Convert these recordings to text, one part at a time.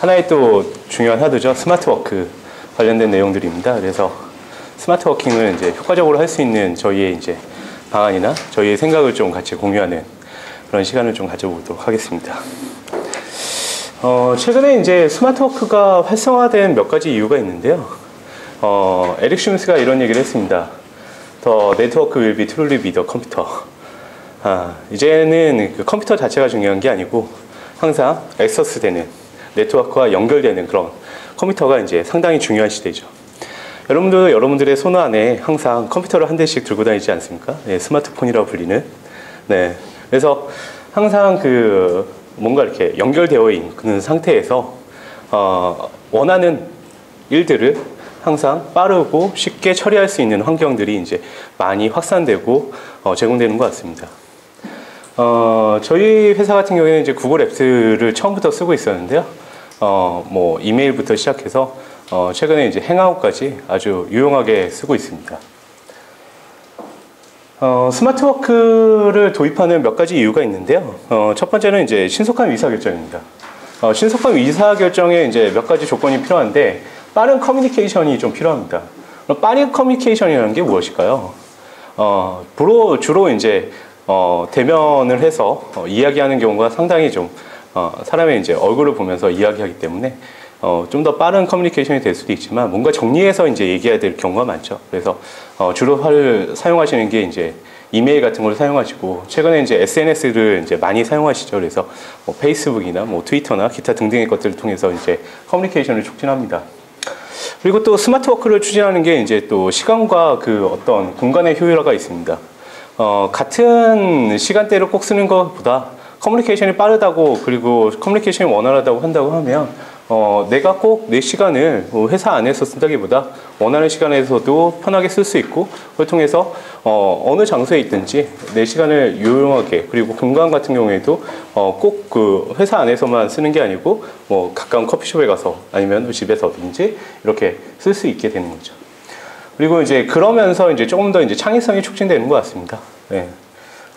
하나의 또 중요한 하드죠. 스마트워크 관련된 내용들입니다. 그래서 스마트워킹을 이제 효과적으로 할 수 있는 저희의 이제 방안이나 저희의 생각을 좀 같이 공유하는 그런 시간을 좀 가져보도록 하겠습니다. 최근에 이제 스마트워크가 활성화된 몇 가지 이유가 있는데요. 에릭 슈미스가 이런 얘기를 했습니다. The network will be truly be the computer. 이제는 그 컴퓨터 자체가 중요한 게 아니고 항상 액세스 되는 네트워크와 연결되는 그런 컴퓨터가 이제 상당히 중요한 시대죠. 여러분들도 여러분들의 손 안에 항상 컴퓨터를 한 대씩 들고 다니지 않습니까? 네, 스마트폰이라고 불리는. 네. 그래서 항상 그 뭔가 이렇게 연결되어 있는 상태에서 원하는 일들을 항상 빠르고 쉽게 처리할 수 있는 환경들이 이제 많이 확산되고 제공되는 것 같습니다. 저희 회사 같은 경우에는 이제 구글 앱스를 처음부터 쓰고 있었는데요. 뭐 이메일부터 시작해서 최근에 이제 행아웃까지 아주 유용하게 쓰고 있습니다. 스마트워크를 도입하는 몇 가지 이유가 있는데요. 첫 번째는 이제 신속한 의사결정입니다. 신속한 의사결정에 이제 몇 가지 조건이 필요한데 빠른 커뮤니케이션이 좀 필요합니다. 빠른 커뮤니케이션이라는 게 무엇일까요? 주로 이제 대면을 해서 이야기하는 경우가 상당히 좀 사람의 이제 얼굴을 보면서 이야기하기 때문에 좀 더 빠른 커뮤니케이션이 될 수도 있지만 뭔가 정리해서 이제 얘기해야 될 경우가 많죠. 그래서 주로 사용하시는 게 이제 이메일 같은 걸 사용하시고 최근에 이제 SNS를 이제 많이 사용하시죠. 그래서 뭐 페이스북이나 뭐 트위터나 기타 등등의 것들을 통해서 이제 커뮤니케이션을 촉진합니다. 그리고 또 스마트워크를 추진하는 게 이제 또 시간과 그 어떤 공간의 효율화가 있습니다. 같은 시간대를 꼭 쓰는 것보다 커뮤니케이션이 빠르다고 그리고 커뮤니케이션이 원활하다고 한다고 하면 내가 꼭 내 시간을 회사 안에서 쓴다기보다 원하는 시간에서도 편하게 쓸 수 있고 그걸 통해서 어느 장소에 있든지 내 시간을 유용하게 그리고 공간 같은 경우에도 꼭 그 회사 안에서만 쓰는 게 아니고 뭐 가까운 커피숍에 가서 아니면 집에서든지 이렇게 쓸 수 있게 되는 거죠. 그리고 이제 그러면서 이제 조금 더 이제 창의성이 촉진되는 것 같습니다. 네.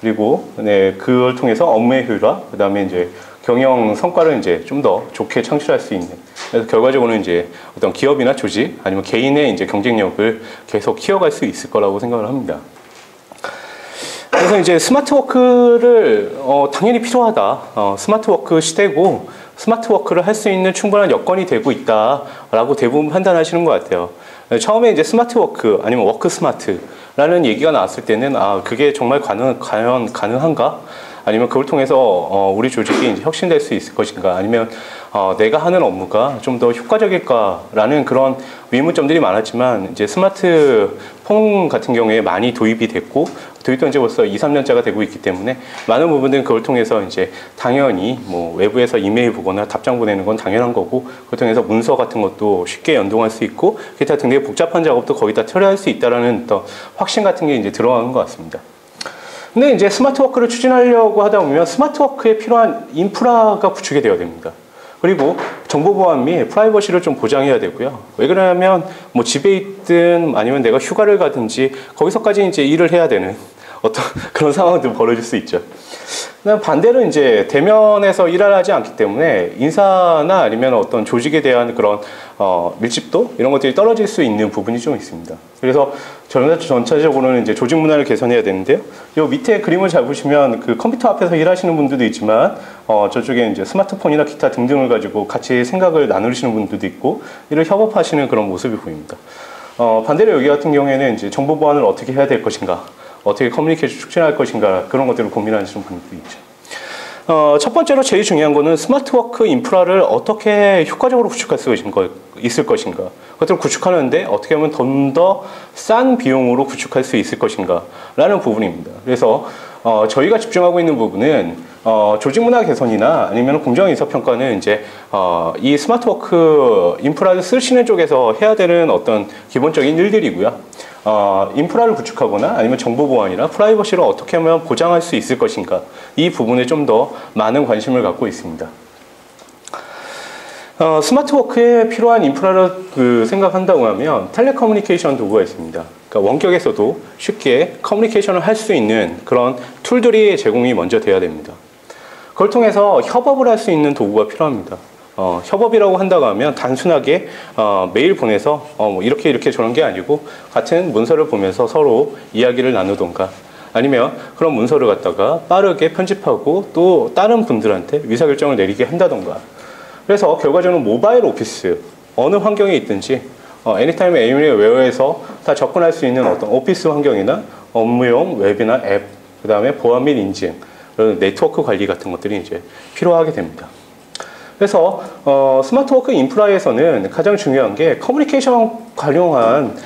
그리고 네, 그걸 통해서 업무의 효율화, 그 다음에 이제 경영 성과를 이제 좀 더 좋게 창출할 수 있는. 그래서 결과적으로는 이제 어떤 기업이나 조직 아니면 개인의 이제 경쟁력을 계속 키워갈 수 있을 거라고 생각을 합니다. 그래서 이제 스마트워크를 당연히 필요하다. 스마트워크 시대고 스마트워크를 할 수 있는 충분한 여건이 되고 있다라고 대부분 판단하시는 것 같아요. 처음에 이제 스마트워크 아니면 워크 스마트라는 얘기가 나왔을 때는 그게 정말 과연 가능한가? 아니면 그걸 통해서 우리 조직이 이제 혁신될 수 있을 것인가? 아니면 내가 하는 업무가 좀 더 효과적일까라는 그런 의문점들이 많았지만 이제 스마트폰 같은 경우에 많이 도입이 됐고 도입된 지 벌써 2, 3년째가 되고 있기 때문에 많은 부분들은 그걸 통해서 이제 당연히 뭐 외부에서 이메일 보거나 답장 보내는 건 당연한 거고 그걸 통해서 문서 같은 것도 쉽게 연동할 수 있고 기타 등등의 복잡한 작업도 거기다 처리할 수 있다라는 또 확신 같은 게 이제 들어가는 것 같습니다. 근데 이제 스마트워크를 추진하려고 하다 보면 스마트워크에 필요한 인프라가 구축이 되어야 됩니다. 그리고 정보보안 및 프라이버시를 좀 보장해야 되고요. 왜 그러냐면 뭐 집에 있든 아니면 내가 휴가를 가든지 거기서까지 이제 일을 해야 되는 어떤 그런 상황도 벌어질 수 있죠. 반대로 이제 대면에서 일을 하지 않기 때문에 인사나 아니면 어떤 조직에 대한 그런 밀집도 이런 것들이 떨어질 수 있는 부분이 좀 있습니다. 그래서 전체적으로는 이제 조직 문화를 개선해야 되는데요. 요 밑에 그림을 잘 보시면 그 컴퓨터 앞에서 일하시는 분들도 있지만 저쪽에 이제 스마트폰이나 기타 등등을 가지고 같이 생각을 나누시는 분들도 있고 이를 협업하시는 그런 모습이 보입니다. 반대로 여기 같은 경우에는 이제 정보 보안을 어떻게 해야 될 것인가, 어떻게 커뮤니케이션 촉진할 것인가 그런 것들을 고민하시는 분들도 있죠. 첫 번째로 제일 중요한 거는 스마트워크 인프라를 어떻게 효과적으로 구축할 수 있을 것인가. 그것들을 구축하는데 어떻게 하면 좀 더 싼 비용으로 구축할 수 있을 것인가 라는 부분입니다. 그래서 저희가 집중하고 있는 부분은 조직 문화 개선이나 아니면 공정인사평가는 이제 이 스마트워크 인프라를 쓰시는 쪽에서 해야 되는 어떤 기본적인 일들이고요. 인프라를 구축하거나 아니면 정보 보안이나 프라이버시를 어떻게 하면 보장할 수 있을 것인가 이 부분에 좀 더 많은 관심을 갖고 있습니다. 스마트워크에 필요한 인프라를 생각한다고 하면 텔레커뮤니케이션 도구가 있습니다. 그러니까 원격에서도 쉽게 커뮤니케이션을 할 수 있는 그런 툴들이 제공이 먼저 돼야 됩니다. 그걸 통해서 협업을 할 수 있는 도구가 필요합니다. 협업이라고 한다고 하면 단순하게 메일 보내서 뭐 이렇게 저런 게 아니고 같은 문서를 보면서 서로 이야기를 나누던가 아니면 그런 문서를 갖다가 빠르게 편집하고 또 다른 분들한테 의사결정을 내리게 한다던가. 그래서 결과적으로 모바일 오피스 어느 환경에 있든지 애니타임 애니웨어에서 다 접근할 수 있는 어떤 오피스 환경이나 업무용 웹이나 앱, 그 다음에 보안 및 인증, 네트워크 관리 같은 것들이 이제 필요하게 됩니다. 그래서 스마트워크 인프라에서는 가장 중요한 게 커뮤니케이션 관용한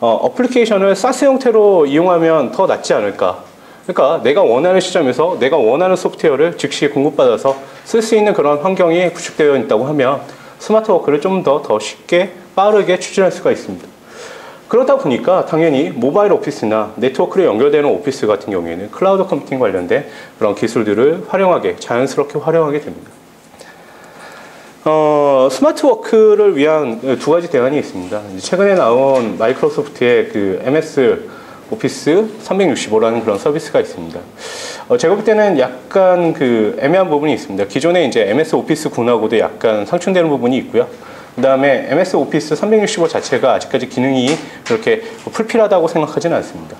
어플리케이션을 SaaS 형태로 이용하면 더 낫지 않을까. 그러니까 내가 원하는 시점에서 내가 원하는 소프트웨어를 즉시 공급받아서 쓸 수 있는 그런 환경이 구축되어 있다고 하면 스마트워크를 좀 더 쉽게 빠르게 추진할 수가 있습니다. 그러다 보니까 당연히 모바일 오피스나 네트워크로 연결되는 오피스 같은 경우에는 클라우드 컴퓨팅 관련된 그런 기술들을 자연스럽게 활용하게 됩니다. 스마트워크를 위한 두 가지 대안이 있습니다. 최근에 나온 마이크로소프트의 그 MS 오피스 365라는 그런 서비스가 있습니다. 제가 볼 때는 약간 그 애매한 부분이 있습니다. 기존에 이제 MS 오피스 9하고도 약간 상충되는 부분이 있고요. 그 다음에 MS 오피스 365 자체가 아직까지 기능이 그렇게 풀필하다고 생각하지는 않습니다.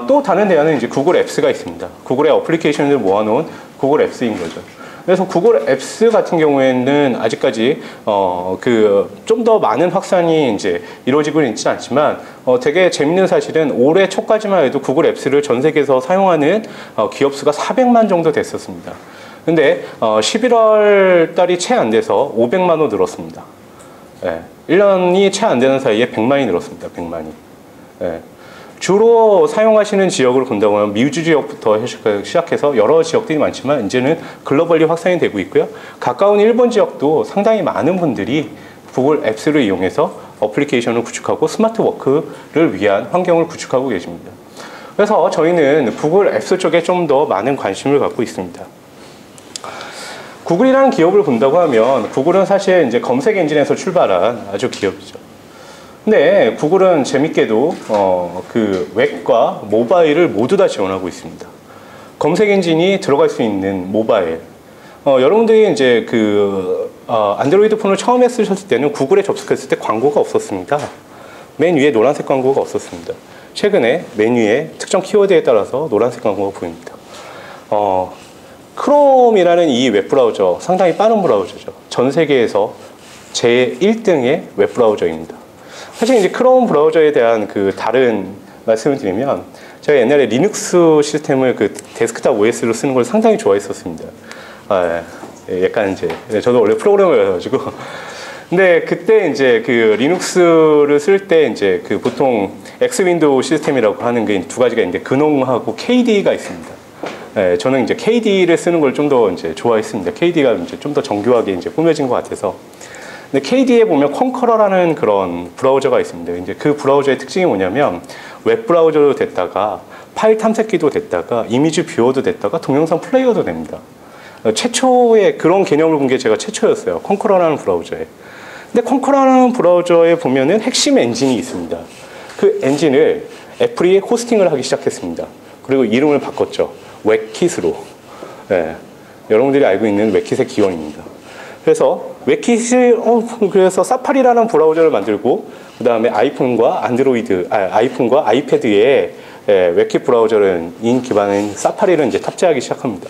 또 다른 대안은 이제 구글 앱스가 있습니다. 구글의 어플리케이션을 모아놓은 구글 앱스인 거죠. 그래서 구글 앱스 같은 경우에는 아직까지 좀 더 많은 확산이 이제 이루어지고는 있지는 않지만 되게 재밌는 사실은 올해 초까지만 해도 구글 앱스를 전 세계에서 사용하는 기업 수가 400만 정도 됐었습니다. 근데 11월 달이 채 안 돼서 500만 호 늘었습니다. 예, 1년이 채 안 되는 사이에 100만이 늘었습니다. 100만이. 예. 주로 사용하시는 지역을 본다고 하면 미주 지역부터 시작해서 여러 지역들이 많지만 이제는 글로벌리 확산이 되고 있고요. 가까운 일본 지역도 상당히 많은 분들이 구글 앱스를 이용해서 어플리케이션을 구축하고 스마트워크를 위한 환경을 구축하고 계십니다. 그래서 저희는 구글 앱스 쪽에 좀 더 많은 관심을 갖고 있습니다. 구글이라는 기업을 본다고 하면 구글은 사실 이제 검색 엔진에서 출발한 아주 기업이죠. 근데 구글은 재밌게도 그 웹과 모바일을 모두 다 지원하고 있습니다. 검색 엔진이 들어갈 수 있는 모바일. 여러분들이 이제 안드로이드 폰을 처음에 쓰셨을 때는 구글에 접속했을 때 광고가 없었습니다. 맨 위에 노란색 광고가 없었습니다. 최근에 맨 위에 특정 키워드에 따라서 노란색 광고가 보입니다. 크롬이라는 이 웹브라우저 상당히 빠른 브라우저죠. 전 세계에서 제1등의 웹브라우저입니다. 사실 이제 크롬 브라우저에 대한 다른 말씀을 드리면 제가 옛날에 리눅스 시스템을 데스크탑 OS로 쓰는 걸 상당히 좋아했었습니다. 약간 이제 저도 원래 프로그래머여가지고 근데 그때 이제 리눅스를 쓸 때 이제 보통 X 윈도우 시스템이라고 하는 게 두 가지가 있는데 근홍하고 KDE가 있습니다. 저는 이제 KDE를 쓰는 걸 좀 더 이제 좋아했습니다. KDE가 이제 좀 더 정교하게 이제 꾸며진 것 같아서. 근데 KDE에 보면 콩커러라는 그런 브라우저가 있습니다. 이제 그 브라우저의 특징이 뭐냐면 웹 브라우저도 됐다가 파일 탐색기도 됐다가 이미지 뷰어도 됐다가 동영상 플레이어도 됩니다. 최초의 그런 개념을 본 게 제가 최초였어요. 콩커러라는 브라우저에. 근데 콩커러라는 브라우저에 보면은 핵심 엔진이 있습니다. 그 엔진을 애플이 호스팅을 하기 시작했습니다. 그리고 이름을 바꿨죠. 웹킷으로. 여러분들이 알고 있는 웹킷의 기원입니다. 그래서 그래서 사파리라는 브라우저를 만들고 그 다음에 아이폰과 아이패드에 웹킷 브라우저인 기반인 사파리를 이제 탑재하기 시작합니다.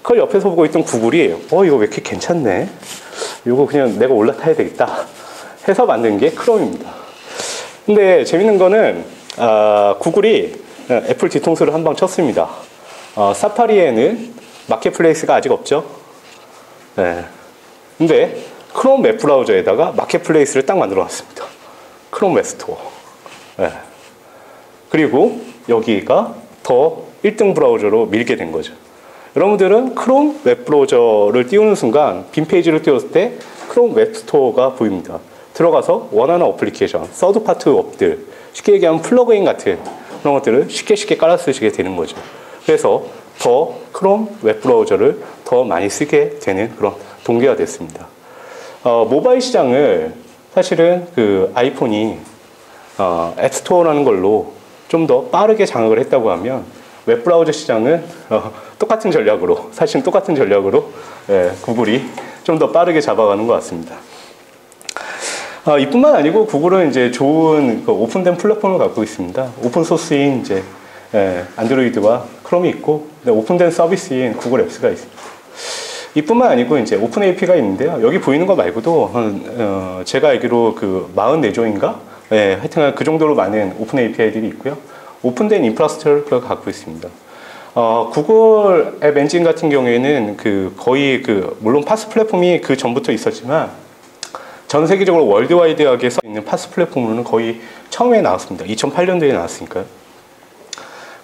그걸 옆에서 보고 있던 구글이 이거 웹킷 괜찮네. 이거 그냥 내가 올라타야 되겠다 해서 만든 게 크롬입니다. 근데 재밌는 거는 구글이 애플 뒤통수를 한 방 쳤습니다. 사파리에는 마켓플레이스가 아직 없죠. 근데 크롬 웹 브라우저에다가 마켓플레이스를 딱 만들어 놨습니다. 크롬 웹 스토어. 그리고 여기가 더 1등 브라우저로 밀게 된 거죠. 여러분들은 크롬 웹 브라우저를 띄우는 순간 빈 페이지를 띄웠을 때 크롬 웹 스토어가 보입니다. 들어가서 원하는 어플리케이션, 서드 파트 앱들, 쉽게 얘기하면 플러그인 같은 그런 것들을 쉽게 깔아 쓰시게 되는 거죠. 그래서 더 크롬 웹 브라우저를 더 많이 쓰게 되는 그런 동기가 됐습니다. 모바일 시장을 사실은 그 아이폰이 앱스토어라는 걸로 좀 더 빠르게 장악을 했다고 하면 웹브라우저 시장은 똑같은 전략으로, 사실은 똑같은 전략으로 구글이 좀 더 빠르게 잡아가는 것 같습니다. 이뿐만 아니고 구글은 이제 좋은 오픈된 플랫폼을 갖고 있습니다. 오픈소스인 이제 안드로이드와 크롬이 있고, 오픈된 서비스인 구글 앱스가 있습니다. 이뿐만 아니고 이제 오픈 API가 있는데요. 여기 보이는 거 말고도 제가 알기로 그 44조인가? 하여튼 그 정도로 많은 오픈 API들이 있고요. 오픈된 인프라스트럭처를 갖고 있습니다. 구글 앱 엔진 같은 경우에는 거의 물론 파스 플랫폼이 그 전부터 있었지만 전 세계적으로 월드와이드하게 써 있는 파스 플랫폼으로는 거의 처음에 나왔습니다. 2008년도에 나왔으니까요.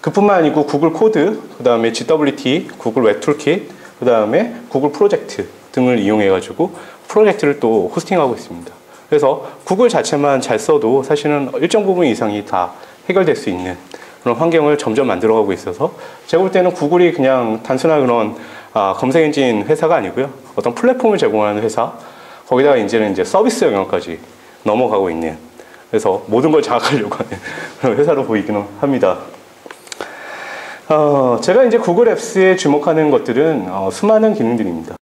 그뿐만 아니고 구글 코드, 그 다음에 GWT, 구글 웹 툴킷, 그 다음에 구글 프로젝트 등을 이용해가지고 프로젝트를 또 호스팅하고 있습니다. 그래서 구글 자체만 잘 써도 사실은 일정 부분 이상이 다 해결될 수 있는 그런 환경을 점점 만들어가고 있어서 제가 볼 때는 구글이 그냥 단순한 그런 검색 엔진 회사가 아니고요. 어떤 플랫폼을 제공하는 회사, 거기다가 이제는 이제 서비스 영역까지 넘어가고 있는, 그래서 모든 걸 장악하려고 하는 그런 회사로 보이기는 합니다. 제가 이제 구글 앱스에 주목하는 것들은 수많은 기능들입니다.